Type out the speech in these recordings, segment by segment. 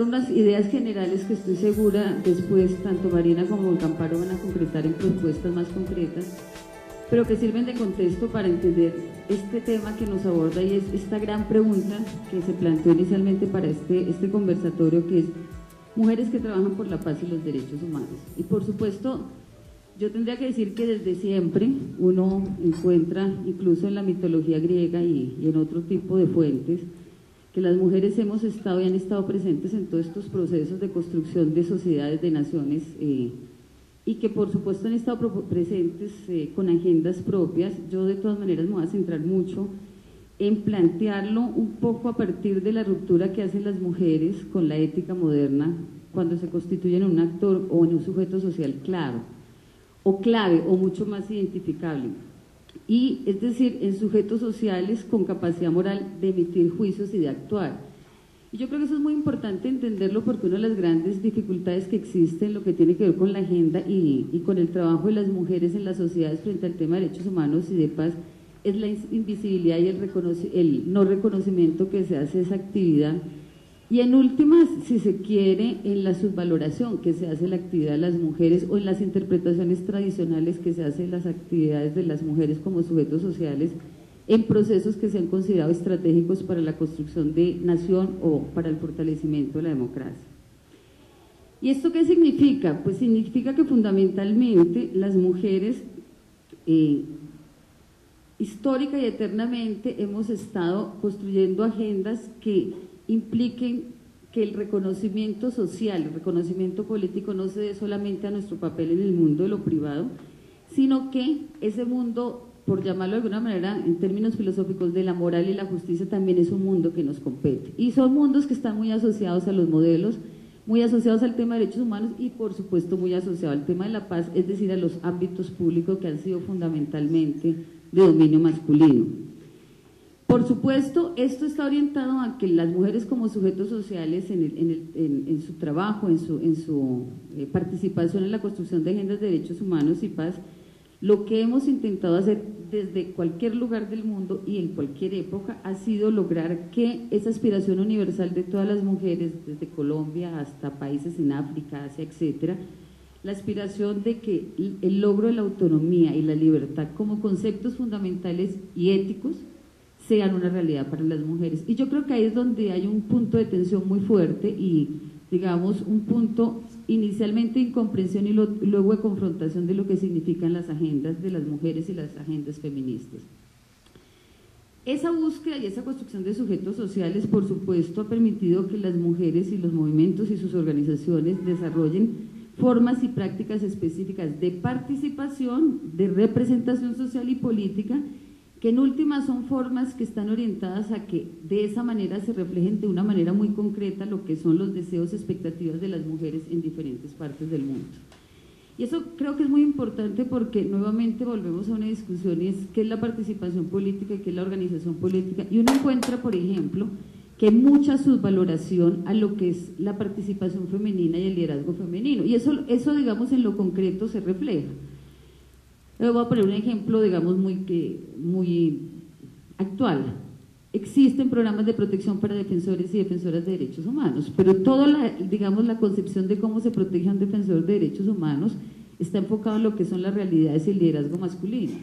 Unas ideas generales que estoy segura después tanto Marina como el Amparo van a concretar en propuestas más concretas, pero que sirven de contexto para entender este tema que nos aborda, y es esta gran pregunta que se planteó inicialmente para este conversatorio, que es mujeres que trabajan por la paz y los derechos humanos. Y por supuesto, yo tendría que decir que desde siempre uno encuentra, incluso en la mitología griega y en otro tipo de fuentes, que las mujeres hemos estado y han estado presentes en todos estos procesos de construcción de sociedades, de naciones, y que por supuesto han estado presentes con agendas propias. Yo de todas maneras me voy a centrar mucho en plantearlo un poco a partir de la ruptura que hacen las mujeres con la ética moderna cuando se constituyen en un actor o en un sujeto social claro, o clave, o mucho más identificable. Y es decir, en sujetos sociales con capacidad moral de emitir juicios y de actuar. Y yo creo que eso es muy importante entenderlo, porque una de las grandes dificultades que existen, lo que tiene que ver con la agenda y con el trabajo de las mujeres en las sociedades frente al tema de derechos humanos y de paz, es la invisibilidad y el no reconocimiento que se hace de esa actividad. Y en últimas, si se quiere, en la subvaloración que se hace de la actividad de las mujeres, o en las interpretaciones tradicionales que se hacen de las actividades de las mujeres como sujetos sociales en procesos que se han considerado estratégicos para la construcción de nación o para el fortalecimiento de la democracia. ¿Y esto qué significa? Pues significa que fundamentalmente las mujeres histórica y eternamente hemos estado construyendo agendas que impliquen que el reconocimiento social, el reconocimiento político no se dé solamente a nuestro papel en el mundo de lo privado, sino que ese mundo, por llamarlo de alguna manera en términos filosóficos, de la moral y la justicia, también es un mundo que nos compete. Y son mundos que están muy asociados a los modelos, muy asociados al tema de derechos humanos y por supuesto muy asociados al tema de la paz, es decir, a los ámbitos públicos que han sido fundamentalmente de dominio masculino. Por supuesto, esto está orientado a que las mujeres como sujetos sociales en su trabajo, en su participación en la construcción de agendas de derechos humanos y paz, lo que hemos intentado hacer desde cualquier lugar del mundo y en cualquier época ha sido lograr que esa aspiración universal de todas las mujeres, desde Colombia hasta países en África, Asia, etcétera, la aspiración de que el logro de la autonomía y la libertad como conceptos fundamentales y éticos sean una realidad para las mujeres. Y yo creo que ahí es donde hay un punto de tensión muy fuerte y, digamos, un punto inicialmente de incomprensión y luego de confrontación de lo que significan las agendas de las mujeres y las agendas feministas. Esa búsqueda y esa construcción de sujetos sociales, por supuesto, ha permitido que las mujeres y los movimientos y sus organizaciones desarrollen formas y prácticas específicas de participación, de representación social y política, que en últimas son formas que están orientadas a que de esa manera se reflejen de una manera muy concreta lo que son los deseos y expectativas de las mujeres en diferentes partes del mundo. Y eso creo que es muy importante porque nuevamente volvemos a una discusión, y es qué es la participación política y qué es la organización política, y uno encuentra, por ejemplo, que hay mucha subvaloración a lo que es la participación femenina y el liderazgo femenino, y eso digamos en lo concreto se refleja. Voy a poner un ejemplo, digamos, muy actual. Existen programas de protección para defensores y defensoras de derechos humanos, pero toda la concepción de cómo se protege a un defensor de derechos humanos está enfocado en lo que son las realidades y el liderazgo masculino.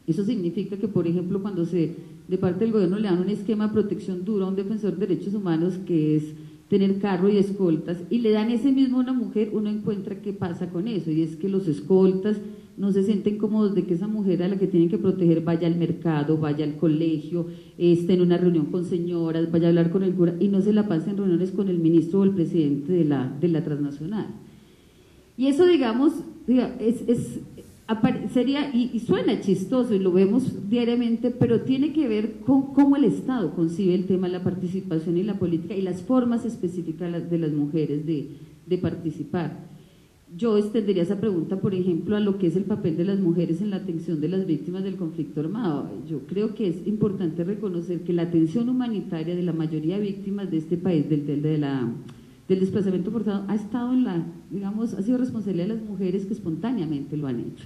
Eso significa que, por ejemplo, cuando de parte del gobierno le dan un esquema de protección duro a un defensor de derechos humanos, que es tener carro y escoltas, y le dan ese mismo a una mujer, uno encuentra qué pasa con eso, y es que los escoltas no se sienten cómodos de que esa mujer a la que tienen que proteger vaya al mercado, vaya al colegio, esté en una reunión con señoras, vaya a hablar con el cura y no se la pase en reuniones con el ministro o el presidente de la transnacional. Y eso, digamos, sería, y suena chistoso y lo vemos diariamente, pero tiene que ver con cómo el Estado concibe el tema de la participación y la política y las formas específicas de las mujeres de participar. yo extendería esa pregunta, por ejemplo, a lo que es el papel de las mujeres en la atención de las víctimas del conflicto armado. Yo creo que es importante reconocer que la atención humanitaria de la mayoría de víctimas de este país, del desplazamiento forzado, ha estado digamos, ha sido responsabilidad de las mujeres que espontáneamente lo han hecho.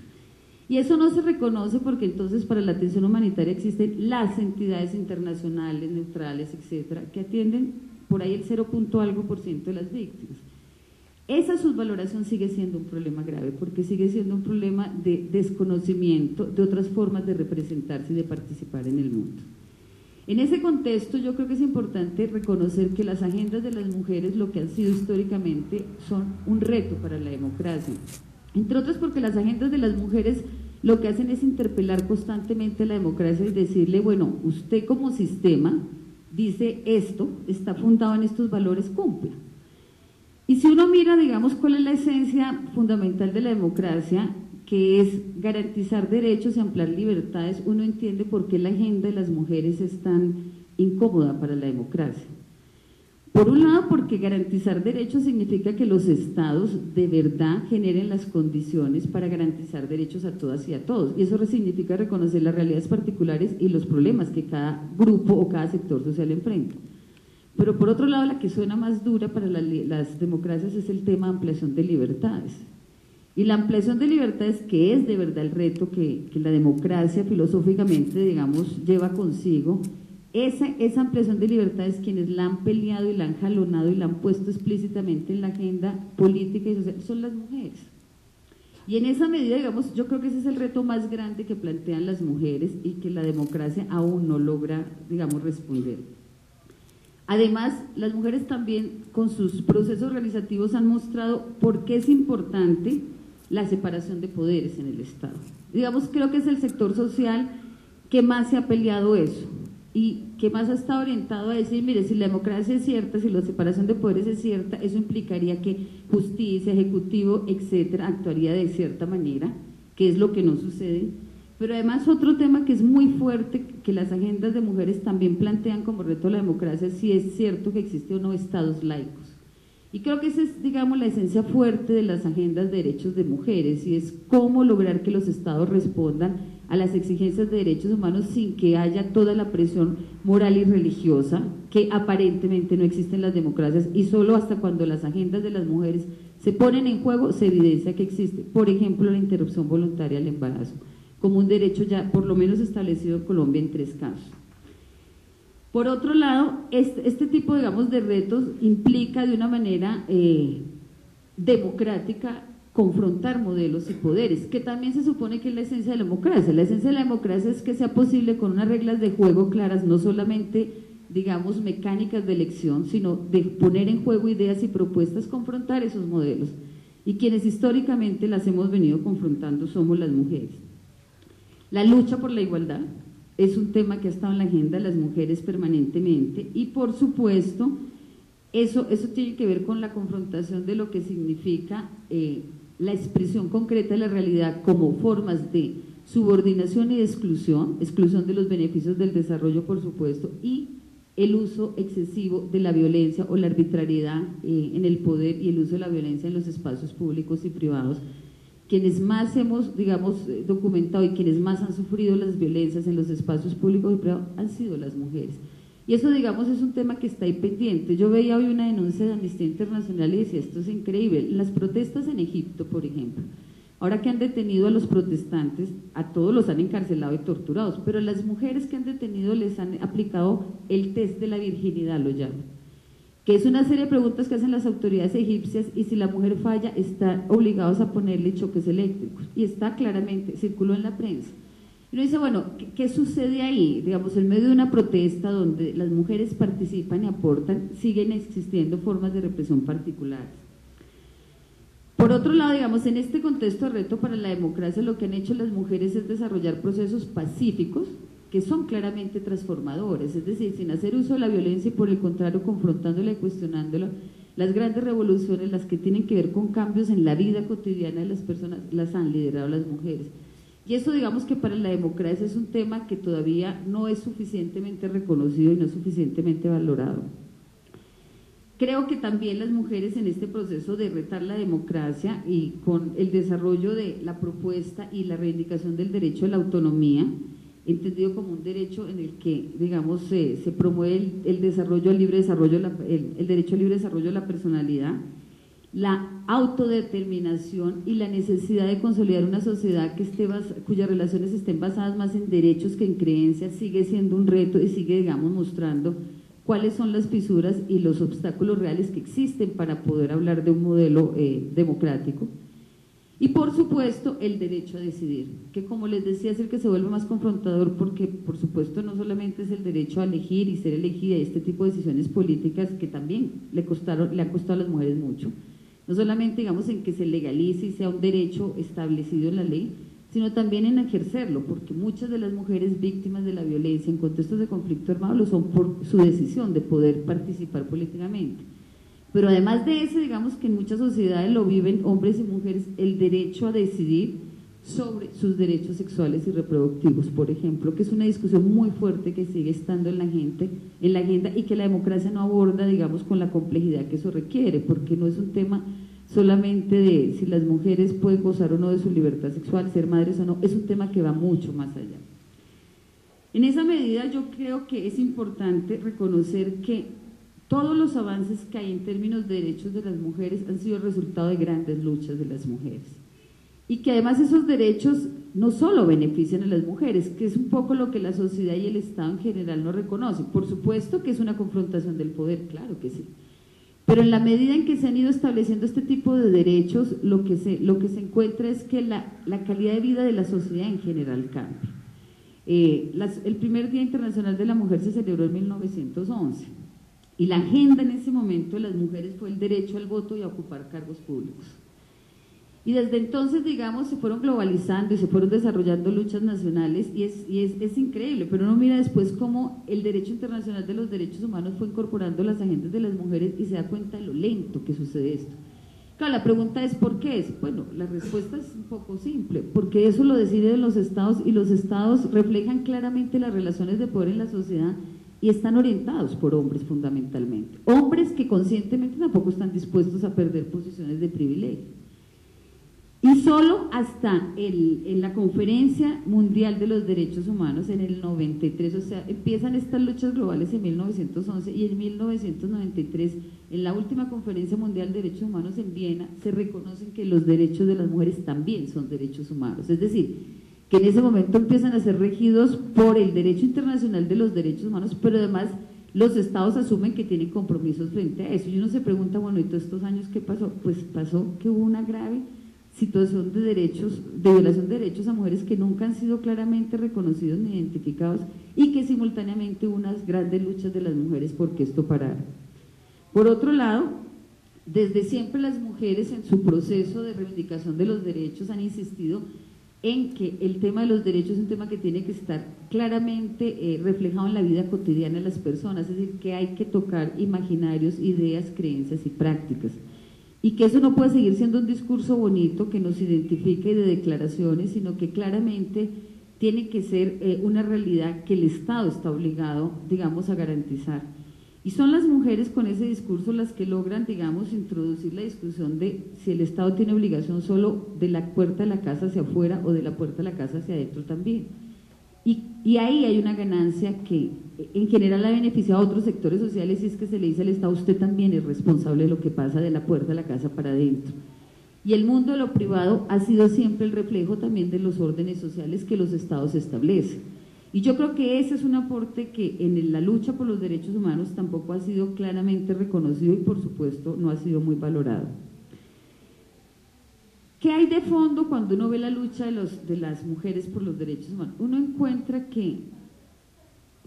Y eso no se reconoce porque entonces para la atención humanitaria existen las entidades internacionales, neutrales, etcétera, que atienden por ahí el 0.algo% de las víctimas. Esa subvaloración sigue siendo un problema grave porque sigue siendo un problema de desconocimiento de otras formas de representarse y de participar en el mundo. En ese contexto yo creo que es importante reconocer que las agendas de las mujeres, lo que han sido históricamente, son un reto para la democracia. Entre otras porque las agendas de las mujeres lo que hacen es interpelar constantemente a la democracia y decirle, bueno, usted como sistema dice esto, está fundado en estos valores, cumpla. Y si uno mira, digamos, cuál es la esencia fundamental de la democracia, que es garantizar derechos y ampliar libertades, uno entiende por qué la agenda de las mujeres es tan incómoda para la democracia. Por un lado, porque garantizar derechos significa que los estados de verdad generen las condiciones para garantizar derechos a todas y a todos, y eso significa reconocer las realidades particulares y los problemas que cada grupo o cada sector social enfrenta. Pero por otro lado, la que suena más dura para las democracias es el tema de ampliación de libertades. Y la ampliación de libertades, que es de verdad el reto que la democracia filosóficamente, digamos, lleva consigo, esa ampliación de libertades, quienes la han peleado y la han jalonado y la han puesto explícitamente en la agenda política y social, son las mujeres. Y en esa medida, digamos, yo creo que ese es el reto más grande que plantean las mujeres y que la democracia aún no logra, digamos, responder. Además, las mujeres también con sus procesos organizativos han mostrado por qué es importante la separación de poderes en el Estado. Digamos, creo que es el sector social que más se ha peleado eso y que más ha estado orientado a decir, mire, si la democracia es cierta, si la separación de poderes es cierta, eso implicaría que justicia, ejecutivo, etcétera, actuaría de cierta manera, que es lo que no sucede. Pero además otro tema que es muy fuerte, que las agendas de mujeres también plantean como reto a la democracia, si es cierto que existen o no estados laicos. Y creo que esa es, digamos, la esencia fuerte de las agendas de derechos de mujeres, y es cómo lograr que los estados respondan a las exigencias de derechos humanos sin que haya toda la presión moral y religiosa que aparentemente no existe en las democracias, y solo hasta cuando las agendas de las mujeres se ponen en juego se evidencia que existe. Por ejemplo, la interrupción voluntaria del embarazo, como un derecho ya por lo menos establecido en Colombia en 3 casos. Por otro lado, este tipo, digamos, de retos implica de una manera democrática confrontar modelos y poderes, que también se supone que es la esencia de la democracia. La esencia de la democracia es que sea posible con unas reglas de juego claras, no solamente, digamos, mecánicas de elección, sino de poner en juego ideas y propuestas, confrontar esos modelos. Y quienes históricamente las hemos venido confrontando somos las mujeres. La lucha por la igualdad es un tema que ha estado en la agenda de las mujeres permanentemente, y por supuesto eso tiene que ver con la confrontación de lo que significa la expresión concreta de la realidad como formas de subordinación y de exclusión de los beneficios del desarrollo, por supuesto, y el uso excesivo de la violencia o la arbitrariedad en el poder, y el uso de la violencia en los espacios públicos y privados. Quienes más hemos, digamos, documentado y quienes más han sufrido las violencias en los espacios públicos y privados han sido las mujeres. Y eso, digamos, es un tema que está ahí pendiente. Yo veía hoy una denuncia de Amnistía Internacional y decía, esto es increíble. Las protestas en Egipto, por ejemplo, ahora que han detenido a los protestantes, a todos los han encarcelado y torturados, pero a las mujeres que han detenido les han aplicado el test de la virginidad, lo llaman, que es una serie de preguntas que hacen las autoridades egipcias, y si la mujer falla, están obligados a ponerle choques eléctricos, y está claramente, circuló en la prensa. Y uno dice, bueno, ¿qué sucede ahí? Digamos, en medio de una protesta donde las mujeres participan y aportan, siguen existiendo formas de represión particulares. Por otro lado, digamos, en este contexto de reto para la democracia, lo que han hecho las mujeres es desarrollar procesos pacíficos que son claramente transformadores, es decir, sin hacer uso de la violencia y por el contrario confrontándola y cuestionándola. Las grandes revoluciones, las que tienen que ver con cambios en la vida cotidiana de las personas, las han liderado las mujeres. Y eso, digamos, que para la democracia es un tema que todavía no es suficientemente reconocido y no es suficientemente valorado. Creo que también las mujeres en este proceso de retar la democracia y con el desarrollo de la propuesta y la reivindicación del derecho a la autonomía, entendido como un derecho en el que, digamos, se promueve el desarrollo, el libre desarrollo, el derecho al libre desarrollo de la personalidad, la autodeterminación y la necesidad de consolidar una sociedad que cuyas relaciones estén basadas más en derechos que en creencias, sigue siendo un reto y sigue, digamos, mostrando cuáles son las fisuras y los obstáculos reales que existen para poder hablar de un modelo democrático. Y por supuesto el derecho a decidir, que como les decía es el que se vuelve más confrontador porque por supuesto no solamente es el derecho a elegir y ser elegida y este tipo de decisiones políticas que también le han costado a las mujeres mucho, no solamente digamos en que se legalice y sea un derecho establecido en la ley, sino también en ejercerlo, porque muchas de las mujeres víctimas de la violencia en contextos de conflicto armado lo son por su decisión de poder participar políticamente. Pero además de eso, digamos que en muchas sociedades lo viven hombres y mujeres, el derecho a decidir sobre sus derechos sexuales y reproductivos, por ejemplo, que es una discusión muy fuerte que sigue estando en la agenda y que la democracia no aborda, digamos, con la complejidad que eso requiere, porque no es un tema solamente de si las mujeres pueden gozar o no de su libertad sexual, ser madres o no, es un tema que va mucho más allá. En esa medida yo creo que es importante reconocer que todos los avances que hay en términos de derechos de las mujeres han sido el resultado de grandes luchas de las mujeres y que además esos derechos no solo benefician a las mujeres, que es un poco lo que la sociedad y el Estado en general no reconocen. Por supuesto que es una confrontación del poder, claro que sí, pero en la medida en que se han ido estableciendo este tipo de derechos, lo que se encuentra es que la calidad de vida de la sociedad en general cambia. El primer Día Internacional de la Mujer se celebró en 1911 y la agenda en ese momento de las mujeres fue el derecho al voto y a ocupar cargos públicos. Y desde entonces, digamos, se fueron globalizando y se fueron desarrollando luchas nacionales y es increíble, pero uno mira después cómo el derecho internacional de los derechos humanos fue incorporando las agendas de las mujeres y se da cuenta de lo lento que sucede esto. Claro, la pregunta es ¿por qué es? Bueno, la respuesta es un poco simple, porque eso lo deciden los estados y los estados reflejan claramente las relaciones de poder en la sociedad y están orientados por hombres fundamentalmente, hombres que conscientemente tampoco están dispuestos a perder posiciones de privilegio. Y solo hasta en la Conferencia Mundial de los Derechos Humanos en el 93, o sea, empiezan estas luchas globales en 1911 y en 1993, en la última Conferencia Mundial de Derechos Humanos en Viena, se reconocen que los derechos de las mujeres también son derechos humanos, es decir, que en ese momento empiezan a ser regidos por el derecho internacional de los derechos humanos, pero además los estados asumen que tienen compromisos frente a eso. Y uno se pregunta, bueno, ¿y todos estos años qué pasó? Pues pasó que hubo una grave situación de violación de derechos a mujeres que nunca han sido claramente reconocidos ni identificados y que simultáneamente hubo unas grandes luchas de las mujeres porque esto parara. Por otro lado, desde siempre las mujeres en su proceso de reivindicación de los derechos han insistido en que el tema de los derechos es un tema que tiene que estar claramente reflejado en la vida cotidiana de las personas, es decir, que hay que tocar imaginarios, ideas, creencias y prácticas. Y que eso no puede seguir siendo un discurso bonito que nos identifique de declaraciones, sino que claramente tiene que ser una realidad que el Estado está obligado, digamos, a garantizar. Y son las mujeres con ese discurso las que logran, digamos, introducir la discusión de si el Estado tiene obligación solo de la puerta de la casa hacia afuera o de la puerta de la casa hacia adentro también. Y ahí hay una ganancia que en general ha beneficiado a otros sectores sociales y es que se le dice al Estado, usted también es responsable de lo que pasa de la puerta de la casa para adentro. Y el mundo de lo privado ha sido siempre el reflejo también de los órdenes sociales que los estados establecen. Y yo creo que ese es un aporte que en la lucha por los derechos humanos tampoco ha sido claramente reconocido y por supuesto no ha sido muy valorado. ¿Qué hay de fondo cuando uno ve la lucha de las mujeres por los derechos humanos? Uno encuentra que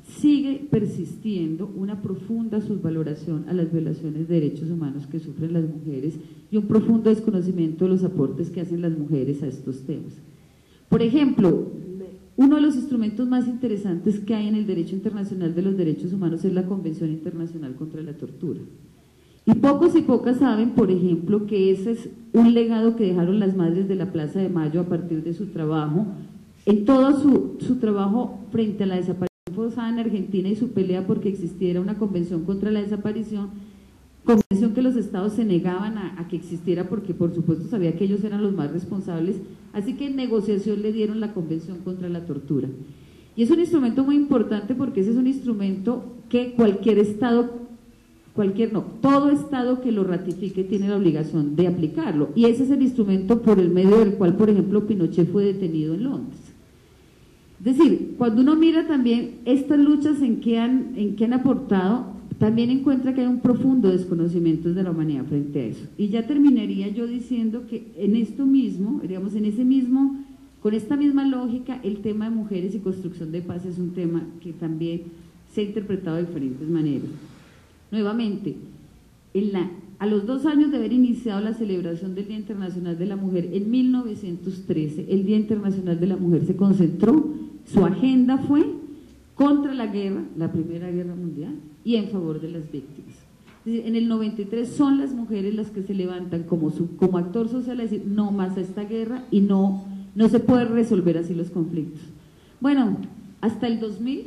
sigue persistiendo una profunda subvaloración a las violaciones de derechos humanos que sufren las mujeres y un profundo desconocimiento de los aportes que hacen las mujeres a estos temas. Por ejemplo, uno de los instrumentos más interesantes que hay en el derecho internacional de los derechos humanos es la Convención Internacional contra la Tortura. Y pocos y pocas saben, por ejemplo, que ese es un legado que dejaron las madres de la Plaza de Mayo a partir de su trabajo, en todo su trabajo frente a la desaparición forzada en Argentina y su pelea porque existiera una convención contra la desaparición, convención que los estados se negaban a que existiera porque por supuesto sabía que ellos eran los más responsables, así que en negociación le dieron la Convención contra la Tortura. Y es un instrumento muy importante porque ese es un instrumento que cualquier estado, todo estado que lo ratifique tiene la obligación de aplicarlo, y ese es el instrumento por el medio del cual, por ejemplo, Pinochet fue detenido en Londres. Es decir, cuando uno mira también estas luchas en qué han aportado, también encuentra que hay un profundo desconocimiento de la humanidad frente a eso. Y ya terminaría yo diciendo que en esto mismo, digamos, con esta misma lógica, el tema de mujeres y construcción de paz es un tema que también se ha interpretado de diferentes maneras. Nuevamente, a los 2 años de haber iniciado la celebración del Día Internacional de la Mujer, en 1913, el Día Internacional de la Mujer se concentró, su agenda fue contra la guerra, la Primera Guerra Mundial, y en favor de las víctimas. Es decir, en el 93 son las mujeres las que se levantan como actor social a decir no más a esta guerra y no se puede resolver así los conflictos. Bueno, hasta el 2000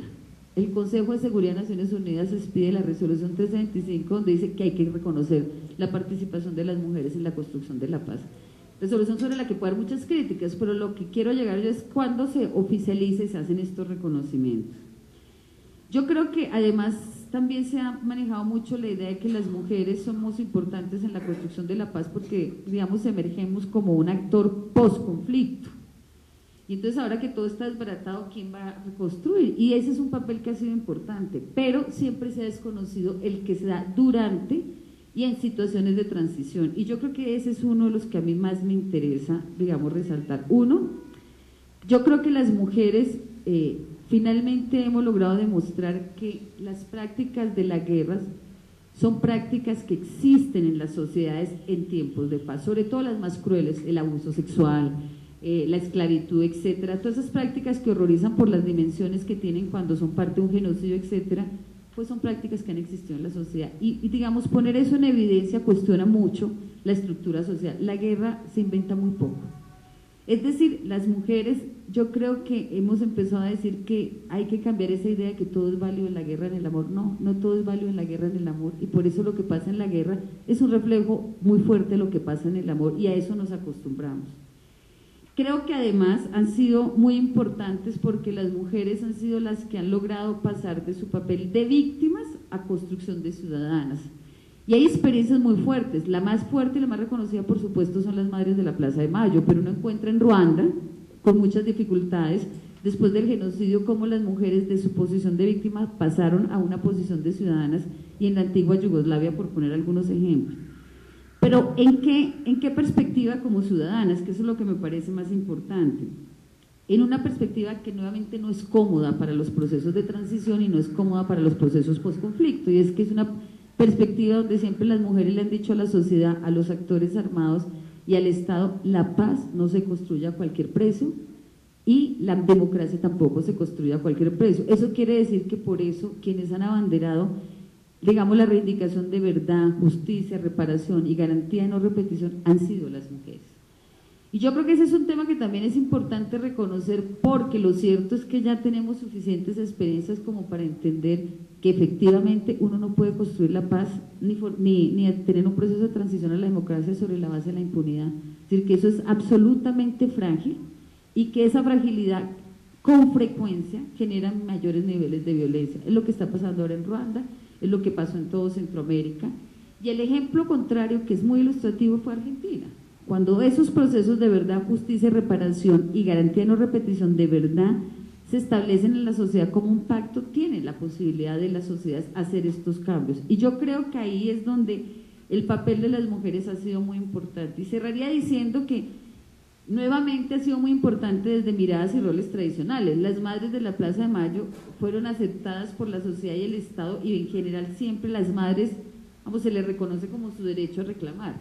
el Consejo de Seguridad de Naciones Unidas expide la resolución 325 donde dice que hay que reconocer la participación de las mujeres en la construcción de la paz. Resolución sobre la que puede haber muchas críticas, pero lo que quiero llegar yo es cuando se oficializa y se hacen estos reconocimientos. Yo creo que además también se ha manejado mucho la idea de que las mujeres somos importantes en la construcción de la paz porque, digamos, emergemos como un actor post-conflicto. Y entonces ahora que todo está desbaratado, ¿quién va a reconstruir? Y ese es un papel que ha sido importante, pero siempre se ha desconocido el que se da durante y en situaciones de transición. Y yo creo que ese es uno de los que a mí más me interesa, digamos, resaltar. Uno, yo creo que las mujeres finalmente hemos logrado demostrar que las prácticas de la guerra son prácticas que existen en las sociedades en tiempos de paz, sobre todo las más crueles, el abuso sexual, la esclavitud, etcétera, todas esas prácticas que horrorizan por las dimensiones que tienen cuando son parte de un genocidio, etcétera, pues son prácticas que han existido en la sociedad y digamos, poner eso en evidencia cuestiona mucho la estructura social. La guerra se inventa muy poco. Es decir, las mujeres, yo creo que hemos empezado a decir que hay que cambiar esa idea de que todo es válido en la guerra, en el amor. No, no todo es válido en la guerra, en el amor, y por eso lo que pasa en la guerra es un reflejo muy fuerte de lo que pasa en el amor, y a eso nos acostumbramos. Creo que además han sido muy importantes porque las mujeres han sido las que han logrado pasar de su papel de víctimas a construcción de ciudadanas. Y hay experiencias muy fuertes, la más fuerte y la más reconocida por supuesto son las madres de la Plaza de Mayo, pero uno encuentra en Ruanda, con muchas dificultades, después del genocidio, cómo las mujeres de su posición de víctimas pasaron a una posición de ciudadanas, y en la antigua Yugoslavia, por poner algunos ejemplos. Pero ¿en qué perspectiva como ciudadanas? Que eso es lo que me parece más importante. En una perspectiva que nuevamente no es cómoda para los procesos de transición y no es cómoda para los procesos post-conflicto, y es que es una perspectiva donde siempre las mujeres le han dicho a la sociedad, a los actores armados y al Estado, la paz no se construye a cualquier precio y la democracia tampoco se construye a cualquier precio. Eso quiere decir que por eso quienes han abanderado, digamos, la reivindicación de verdad, justicia, reparación y garantía de no repetición han sido las mujeres. Y yo creo que ese es un tema que también es importante reconocer, porque lo cierto es que ya tenemos suficientes experiencias como para entender que efectivamente uno no puede construir la paz ni tener un proceso de transición a la democracia sobre la base de la impunidad. Es decir, que eso es absolutamente frágil y que esa fragilidad con frecuencia genera mayores niveles de violencia. Es lo que está pasando ahora en Ruanda, es lo que pasó en todo Centroamérica, y el ejemplo contrario, que es muy ilustrativo, fue Argentina. Cuando esos procesos de verdad, justicia, reparación y garantía de no repetición de verdad se establecen en la sociedad como un pacto, tiene la posibilidad de las sociedades hacer estos cambios. Y yo creo que ahí es donde el papel de las mujeres ha sido muy importante. Y cerraría diciendo que nuevamente ha sido muy importante desde miradas y roles tradicionales. Las madres de la Plaza de Mayo fueron aceptadas por la sociedad y el Estado, y en general siempre las madres, vamos, se les reconoce como su derecho a reclamar.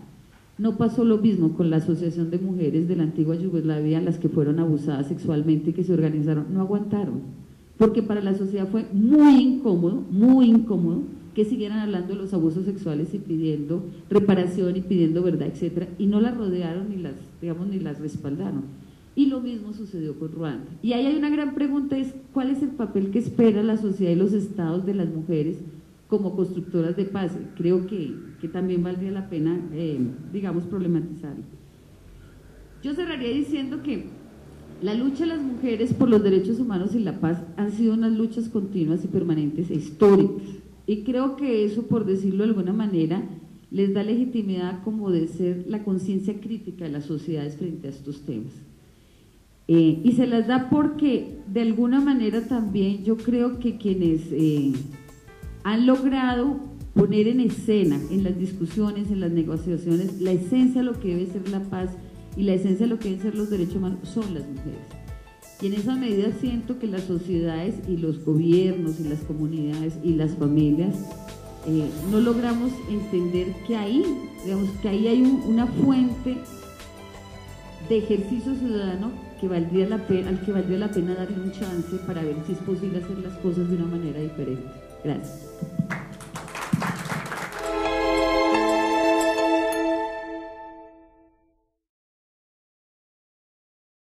No pasó lo mismo con la Asociación de Mujeres de la antigua Yugoslavia, las que fueron abusadas sexualmente y que se organizaron, no aguantaron, porque para la sociedad fue muy incómodo que siguieran hablando de los abusos sexuales y pidiendo reparación y pidiendo verdad, etcétera, y no las rodearon ni las respaldaron. Y lo mismo sucedió con Ruanda. Y ahí hay una gran pregunta, es ¿cuál es el papel que espera la sociedad y los estados de las mujeres como constructoras de paz. Creo que también valdría la pena, digamos, problematizarlo. Yo cerraría diciendo que la lucha de las mujeres por los derechos humanos y la paz han sido unas luchas continuas y permanentes e históricas. Y creo que eso, por decirlo de alguna manera, les da legitimidad como de ser la conciencia crítica de las sociedades frente a estos temas. Y se las da porque, de alguna manera también, yo creo que quienes han logrado poner en escena, en las discusiones, en las negociaciones, la esencia de lo que debe ser la paz y la esencia de lo que deben ser los derechos humanos son las mujeres. Y en esa medida siento que las sociedades y los gobiernos y las comunidades y las familias no logramos entender que ahí, digamos, que ahí hay una fuente de ejercicio ciudadano que valdría la pena, al que valdría la pena darle un chance para ver si es posible hacer las cosas de una manera diferente. Gracias.